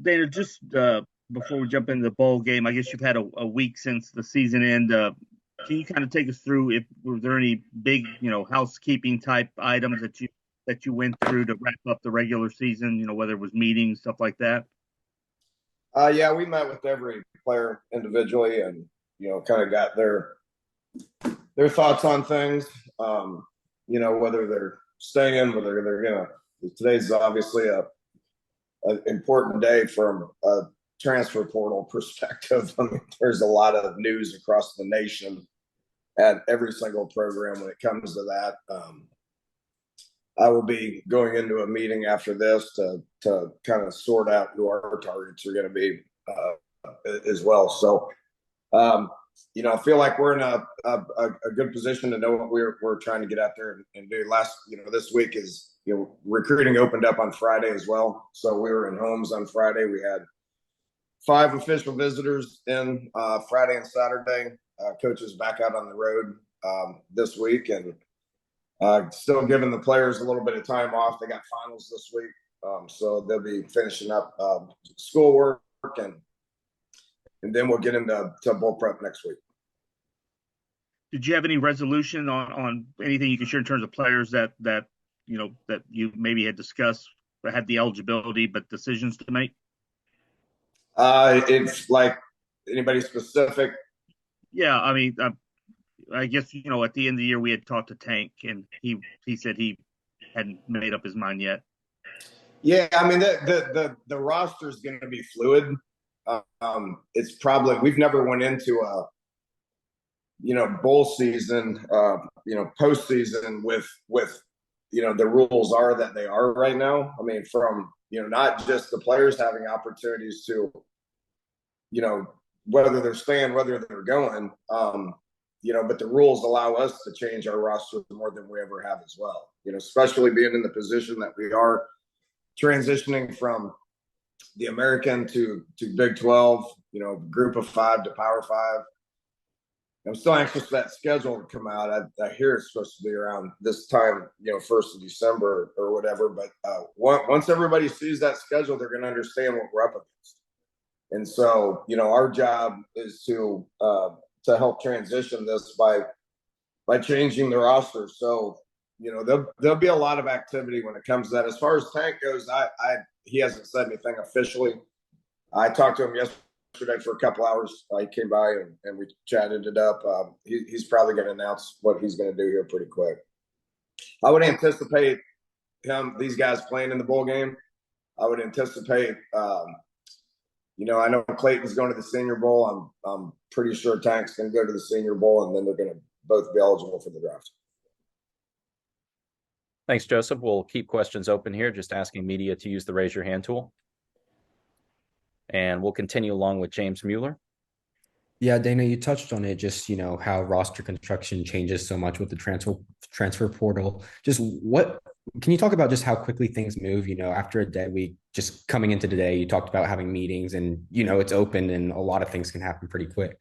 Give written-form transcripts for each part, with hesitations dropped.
Dana, just before we jump into the bowl game, I guess you've had a week since the season end. Can you kind of take us through if were there any big, housekeeping type items that you went through to wrap up the regular season? Whether it was meetings, stuff like that. Yeah, we met with every player individually, and kind of got their thoughts on things. Whether they're staying, whether they're gonna. Today's obviously an important day from a transfer portal perspective. I mean, there's a lot of news across the nation at every single program when it comes to that. I will be going into a meeting after this to kind of sort out who our targets are going to be as well. So, I feel like we're in a good position to know what we're trying to get out there and do. This week is, recruiting opened up on Friday as well. So we were in homes on Friday. We had 5 official visitors in Friday and Saturday. Coaches back out on the road this week, and still giving the players a little bit of time off. They got finals this week, so they'll be finishing up schoolwork, and then we'll get into bowl prep next week. Did you have any resolution on anything you can share in terms of players that you maybe had discussed or had the eligibility but decisions to make? It's like anybody specific. Yeah, I mean, I guess at the end of the year we had talked to Tank, and he said he hadn't made up his mind yet. Yeah, I mean the roster is going to be fluid. It's probably we've never went into a bowl season, postseason with the rules are that they are right now. I mean, from not just the players having opportunities to whether they're staying, whether they're going. But the rules allow us to change our roster more than we ever have as well. Especially being in the position that we are, transitioning from the American to Big 12, Group of 5 to Power 5. I'm still anxious for that schedule to come out. I hear it's supposed to be around this time, 1st of December or whatever. But once everybody sees that schedule, they're going to understand what we're up against. And so, our job is to help transition this by changing the roster. So, there'll be a lot of activity when it comes to that. As far as Tank goes, he hasn't said anything officially. I talked to him yesterday for a couple hours. He came by and we chatted it up. He's probably going to announce what he's going to do here pretty quick. I would anticipate these guys playing in the bowl game. I would anticipate, I know Clayton's going to the Senior Bowl. I'm pretty sure Tank's going to go to the Senior Bowl, and then they're going to both be eligible for the draft. Thanks, Joseph. We'll keep questions open here, just asking media to use the raise your hand tool. And we'll continue along with James Mueller. Yeah, Dana, you touched on it, just, how roster construction changes so much with the transfer portal. Just can you talk about just how quickly things move, after a dead week, just coming into today, you talked about having meetings and, it's open and a lot of things can happen pretty quick.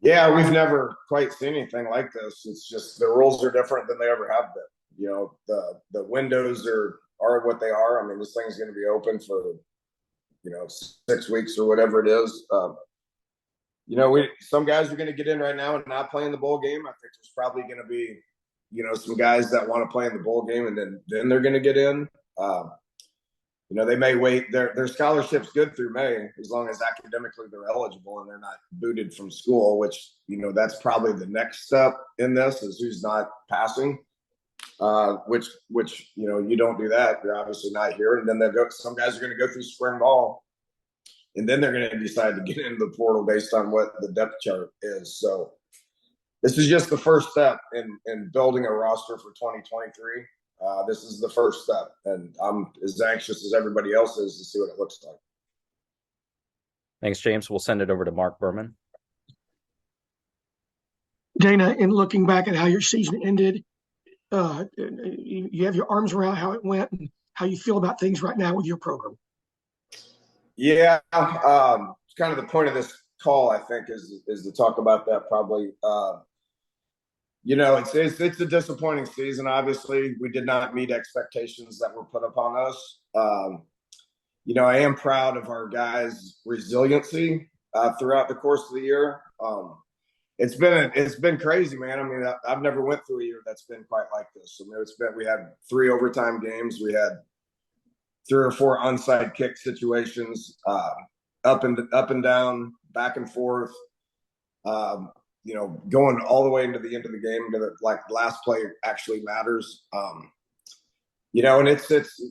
Yeah, we've never quite seen anything like this. It's just the rules are different than they ever have been. The windows are what they are. I mean, this thing's going to be open for 6 weeks or whatever it is. Some guys are going to get in right now and not play in the bowl game. I think there's probably going to be, some guys that want to play in the bowl game, and then they're going to get in. They may wait. Their scholarship's good through May, as long as academically they're eligible and they're not booted from school, which, that's probably the next step in this is who's not passing. Which you don't do that. You're obviously not here. And then some guys are going to go through spring ball, and then they're going to decide to get into the portal based on what the depth chart is. So this is just the first step in building a roster for 2023. This is the first step, and I'm as anxious as everybody else is to see what it looks like. Thanks, James. We'll send it over to Mark Berman. Dana, in looking back at how your season ended, you have your arms around how it went and how you feel about things right now with your program. Yeah, it's kind of the point of this call, I think, is to talk about that probably. It's a disappointing season. Obviously, we did not meet expectations that were put upon us. I am proud of our guys' resiliency throughout the course of the year. It's been crazy, man. I mean, I've never went through a year that's been quite like this. I mean, we had 3 overtime games, we had 3 or 4 onside kick situations, up and down, back and forth. Going all the way into the end of the game to the last play actually matters. And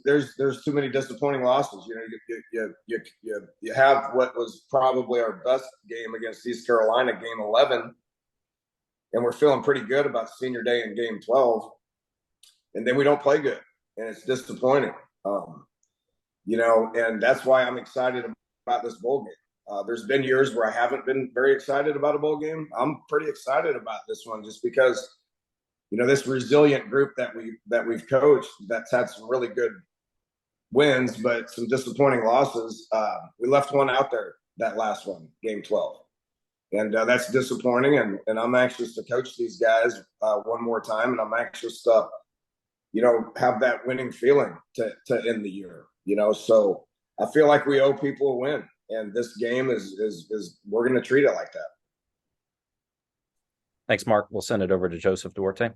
there's too many disappointing losses. You have what was probably our best game against East Carolina, game 11, and we're feeling pretty good about senior day in game 12, and then we don't play good, and it's disappointing. And that's why I'm excited about this bowl game. There's been years where I haven't been very excited about a bowl game. I'm pretty excited about this one just because, this resilient group that we've coached that's had some really good wins, but some disappointing losses. We left one out there, that last one, game 12. And that's disappointing. And I'm anxious to coach these guys one more time. And I'm anxious to, have that winning feeling to end the year, So I feel like we owe people a win. And this game is we're going to treat it like that. Thanks, Mark. We'll send it over to Joseph Duarte.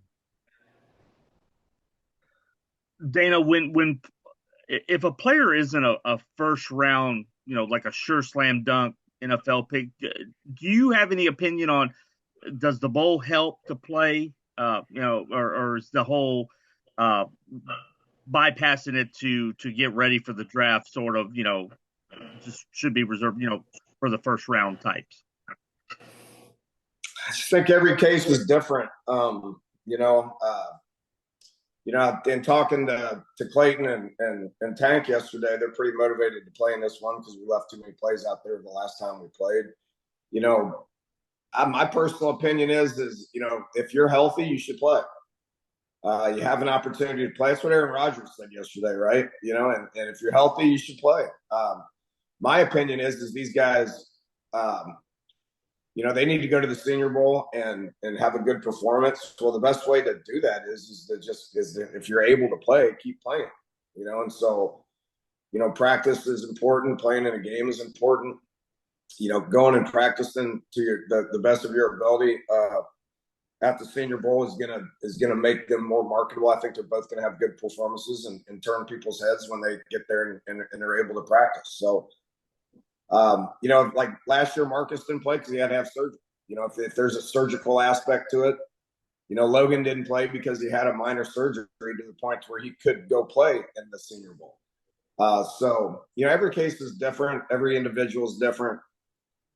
Dana, if a player isn't a first round, like a sure slam dunk NFL pick, do you have any opinion on, does the bowl help to play, or is the whole bypassing it to get ready for the draft sort of, just should be reserved, for the first round types? I think every case is different. In talking to Clayton and Tank yesterday, they're pretty motivated to play in this one because we left too many plays out there the last time we played. My personal opinion is if you're healthy, you should play. You have an opportunity to play. That's what Aaron Rodgers said yesterday, right? And if you're healthy, you should play. My opinion is these guys, they need to go to the Senior Bowl and have a good performance. Well, the best way to do that is if you're able to play, keep playing. And so, practice is important. Playing in a game is important. Going and practicing to the best of your ability at the Senior Bowl is gonna make them more marketable. I think they're both gonna have good performances and turn people's heads when they get there and they're able to practice. So. Like last year, Marcus didn't play because he had to have surgery. If there's a surgical aspect to it, Logan didn't play because he had a minor surgery to the point where he could go play in the Senior Bowl. So every case is different. Every individual is different.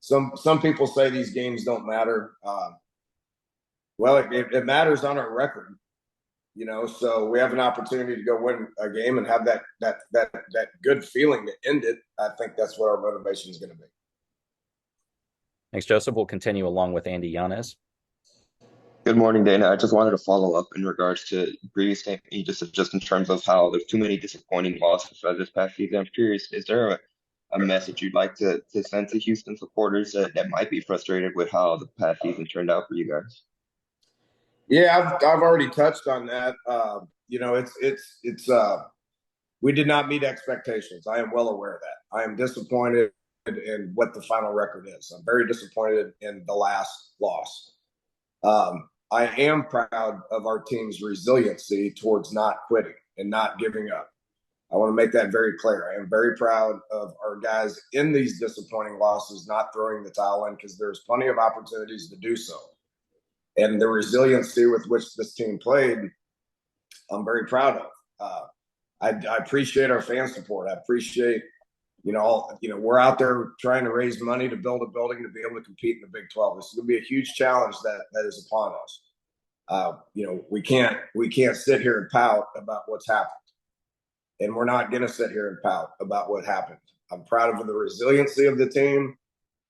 Some people say these games don't matter. Well, it matters on our record. So we have an opportunity to go win a game and have that good feeling to end it. I think that's what our motivation is going to be. Thanks, Joseph. We'll continue along with Andy Yanez. Good morning, Dana. I just wanted to follow up in regards to previous statement you just in terms of how there's too many disappointing losses this past season. I'm curious, is there a message you'd like to send to Houston supporters that might be frustrated with how the past season turned out for you guys? Yeah, I've already touched on that. We did not meet expectations. I am well aware of that. I am disappointed in what the final record is. I'm very disappointed in the last loss. I am proud of our team's resiliency towards not quitting and not giving up. I want to make that very clear. I am very proud of our guys in these disappointing losses not throwing the towel in because there's plenty of opportunities to do so. And the resiliency with which this team played, I'm very proud of. I appreciate our fan support. I appreciate, we're out there trying to raise money to build a building to be able to compete in the Big 12. This is going to be a huge challenge that is upon us. We can't sit here and pout about what's happened, and we're not going to sit here and pout about what happened. I'm proud of the resiliency of the team.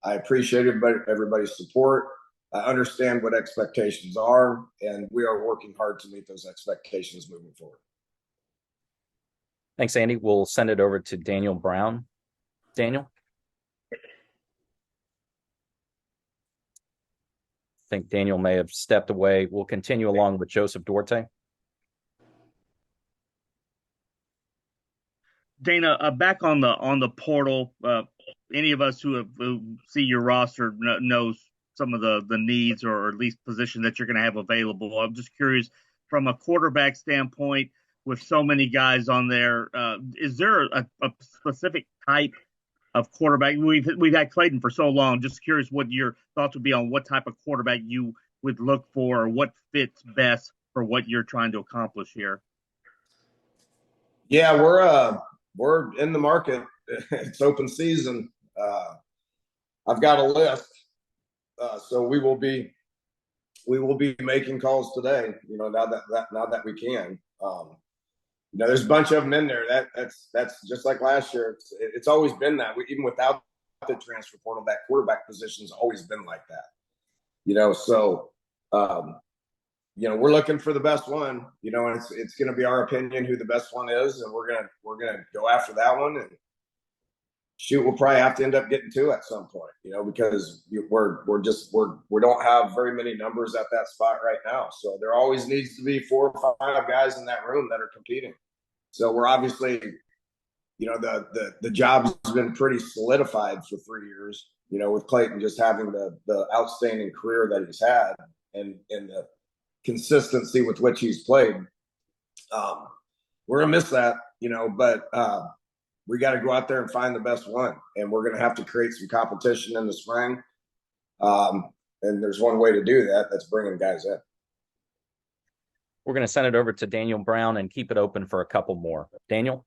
I appreciate everybody's support. I understand what expectations are, and we are working hard to meet those expectations moving forward. Thanks, Andy. We'll send it over to Daniel Brown. Daniel? I think Daniel may have stepped away. We'll continue along with Joseph Duarte. Dana, back on the portal. Any of us who see your roster knows some of the needs or at least positions that you're going to have available. I'm just curious from a quarterback standpoint, with so many guys on there, is there a specific type of quarterback? We've had Clayton for so long. Just curious what your thoughts would be on what type of quarterback you would look for, or what fits best for what you're trying to accomplish here. Yeah, we're in the market. It's open season. I've got a list, so we will be making calls today. Now that we can. There's a bunch of them in there. That's just like last year. It's always been that. Even without the transfer portal, that quarterback position's always been like that. So we're looking for the best one. And it's going to be our opinion who the best one is, and we're gonna go after that one. And shoot, we'll probably have to end up getting two at some point. Because we don't have very many numbers at that spot right now. So there always needs to be 4 or 5 guys in that room that are competing. So we're obviously, the job's been pretty solidified for 3 years. With Clayton just having the outstanding career that he's had and the consistency with which he's played. We're gonna miss that, but we got to go out there and find the best one, and we're gonna have to create some competition in the spring. And there's one way to do that. That's bringing guys in. We're going to send it over to Daniel Brown and keep it open for a couple more. Daniel?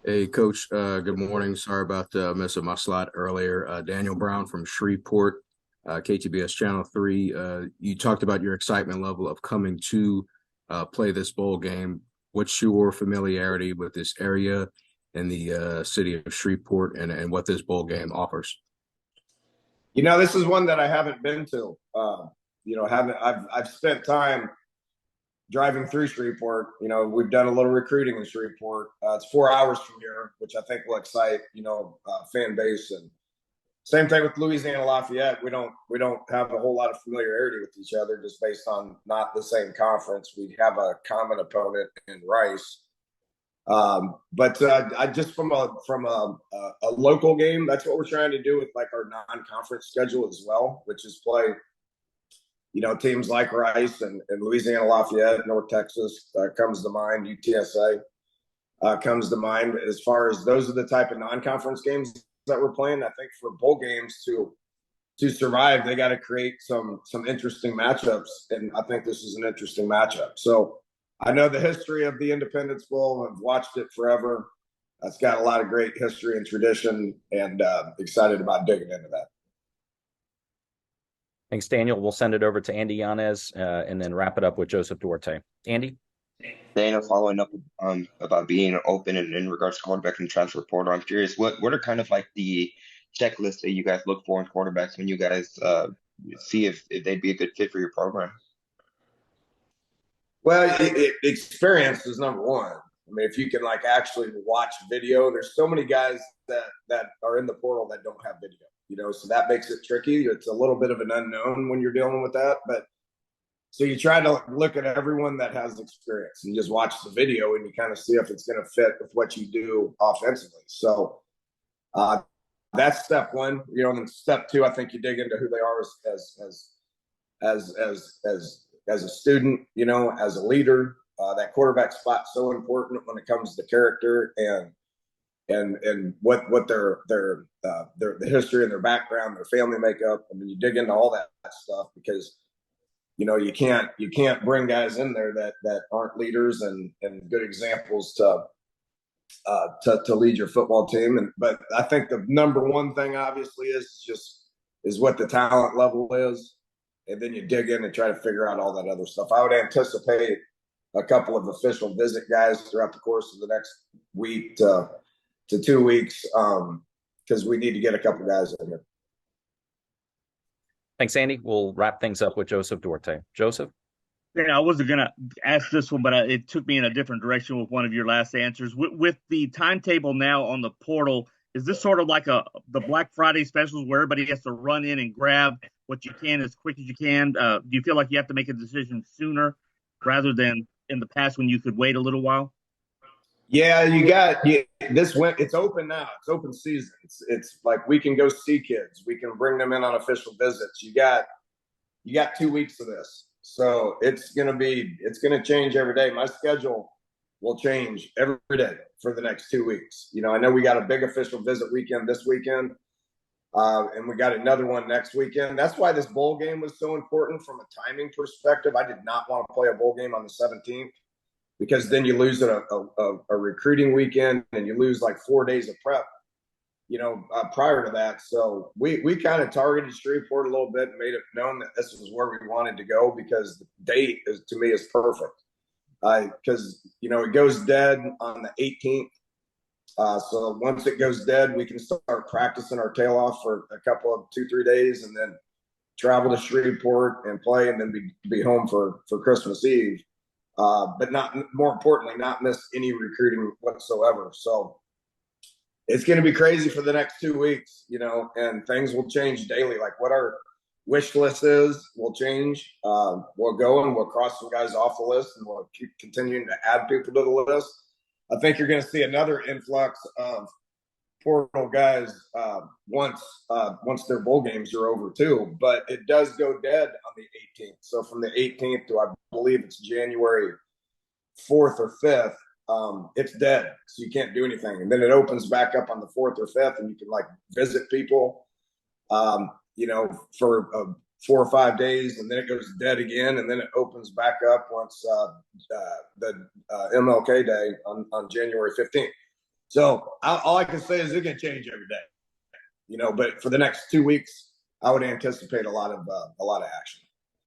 Hey, Coach. Good morning. Sorry about missing my slot earlier. Daniel Brown from Shreveport, KTBS Channel 3. You talked about your excitement level of coming to play this bowl game. What's your familiarity with this area and the city of Shreveport and what this bowl game offers? This is one that I haven't been to. I've spent time driving through Shreveport. We've done a little recruiting in Shreveport. It's 4 hours from here, which I think will excite fan base. And same thing with Louisiana Lafayette. We don't have a whole lot of familiarity with each other just based on not the same conference. We have a common opponent in Rice. But I just from a local game, that's what we're trying to do with like our non-conference schedule as well, which is play teams like Rice and Louisiana Lafayette, North Texas comes to mind, UTSA comes to mind. As far as those are the type of non-conference games that we're playing. I think for bowl games to survive, they got to create some interesting matchups, and I think this is an interesting matchup. So I know the history of the Independence Bowl. I've watched it forever. It's got a lot of great history and tradition, and excited about digging into that. Thanks, Daniel. We'll send it over to Andy Yanez and then wrap it up with Joseph Duarte. Andy? Dana, following up about being open in regards to quarterback and transfer portal, I'm curious, what are kind of like the checklists that you guys look for in quarterbacks when you guys see if they'd be a good fit for your program? Well, experience is number one. I mean, if you can actually watch video, there's so many guys that are in the portal that don't have video. So that makes it tricky. It's a little bit of an unknown when you're dealing with that. But so you try to look at everyone that has experience and just watch the video, and you kind of see if it's going to fit with what you do offensively. So that's step one. And then step two, I think you dig into who they are as a student, as a leader. That quarterback spot's so important when it comes to character and what their the history and their background, their family makeup. I mean, you dig into all that stuff because you can't bring guys in there that aren't leaders and good examples to lead your football team. But I think the number one thing obviously is what the talent level is, and then you dig in and try to figure out all that other stuff. I would anticipate a couple of official visit guys throughout the course of the next week to 2 weeks, because we need to get a couple guys in here. Thanks, Andy. We'll wrap things up with Joseph Duarte. Joseph? Yeah, I wasn't going to ask this one, but it took me in a different direction with one of your last answers. With the timetable now on the portal, is this sort of like the Black Friday specials where everybody has to run in and grab what you can as quick as you can? Do you feel like you have to make a decision sooner rather than in the past when you could wait a little while? Yeah, this went. It's open now. It's open season. It's like we can go see kids. We can bring them in on official visits. You got 2 weeks of this, so it's gonna change every day. My schedule will change every day for the next 2 weeks. I know we got a big official visit weekend this weekend, and we got another one next weekend. That's why this bowl game was so important from a timing perspective. I did not want to play a bowl game on the 17th because then you lose a recruiting weekend and you lose like 4 days of prep, prior to that. So we kind of targeted Shreveport a little bit and made it known that this was where we wanted to go because the date to me is perfect. Because it goes dead on the 18th. So once it goes dead, we can start practicing our tail off for a couple of 2-3 days, and then travel to Shreveport and play, and then be home for Christmas Eve. But not more importantly, not miss any recruiting whatsoever. So it's going to be crazy for the next 2 weeks, and things will change daily. Like what our wish list is will change. We'll go and we'll cross some guys off the list, and we'll keep continuing to add people to the list. I think you're going to see another influx of portal guys once their bowl games are over too. But it does go dead on the 18th. So from the 18th to I believe it's January 4th or 5th, it's dead. So you can't do anything. And then it opens back up on the 4th or 5th, and you can like visit people, for 4 or 5 days, and then it goes dead again, and then it opens back up once the MLK Day on January 15th. So all I can say is it can change every day, but for the next 2 weeks, I would anticipate a lot of action.